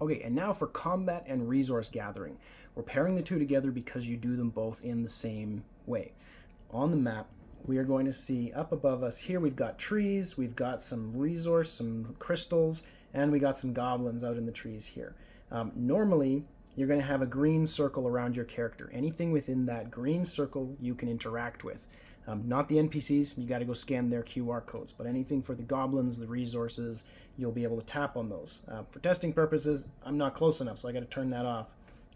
Okay, and now for combat and resource gathering. We're pairing the two together because you do them both in the same way. On the map, we are going to see up above us here, we've got trees, we've got some resource, some crystals, and we got some goblins out in the trees here. Normally, you're going to have a green circle around your character. Anything within that green circle you can interact with. Not the NPCs, you got to go scan their QR codes, but anything for the goblins, the resources, you'll be able to tap on those. For testing purposes, I'm not close enough, so I got to turn that off.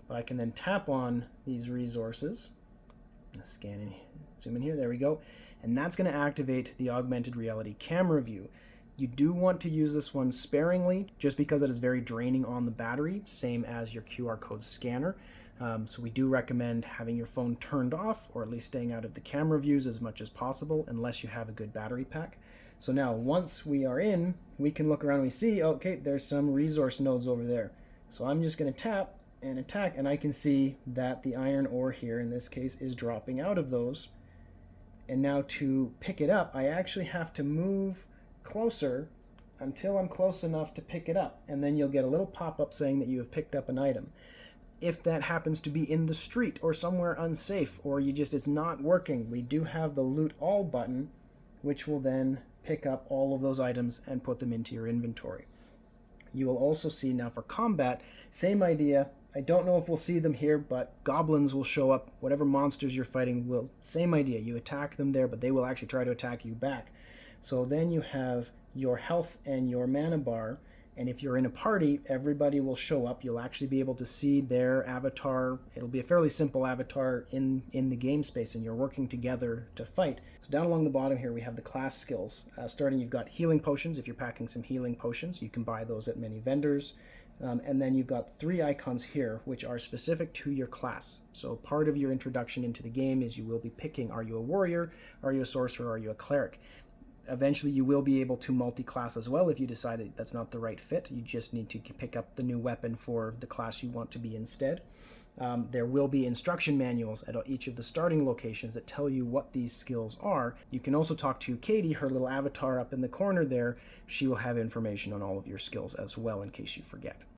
But I can then tap on these resources. Scan in, zoom in here, there we go. And that's going to activate the augmented reality camera view. You do want to use this one sparingly, just because it is very draining on the battery, same as your QR code scanner. So we do recommend having your phone turned off, or at least staying out of the camera views as much as possible, unless you have a good battery pack. So now, once we are in, we can look around and we see, okay, there's some resource nodes over there. So I'm just going to tap and attack, and I can see that the iron ore here, in this case, is dropping out of those. And now to pick it up, I actually have to move closer until I'm close enough to pick it up, and then you'll get a little pop-up saying that you have picked up an item. If that happens to be in the street or somewhere unsafe, or it's not working, we do have the loot all button, which will then pick up all of those items and put them into your inventory. You will also see now for combat, same idea. I don't know if we'll see them here, but goblins will show up. Whatever monsters you're fighting will, same idea. You attack them there, but they will actually try to attack you back. So then you have your health and your mana bar, and if you're in a party, everybody will show up. You'll actually be able to see their avatar. It'll be a fairly simple avatar in the game space, and you're working together to fight. So down along the bottom here, we have the class skills. Starting, you've got healing potions. If you're packing some healing potions, you can buy those at many vendors. And then you've got 3 icons here, which are specific to your class. So part of your introduction into the game is you will be picking, are you a warrior, are you a sorcerer, are you a cleric? Eventually you will be able to multi-class as well if you decide that that's not the right fit. You just need to pick up the new weapon for the class you want to be instead. There will be instruction manuals at each of the starting locations that tell you what these skills are. You can also talk to Katie, her little avatar up in the corner there. She will have information on all of your skills as well in case you forget.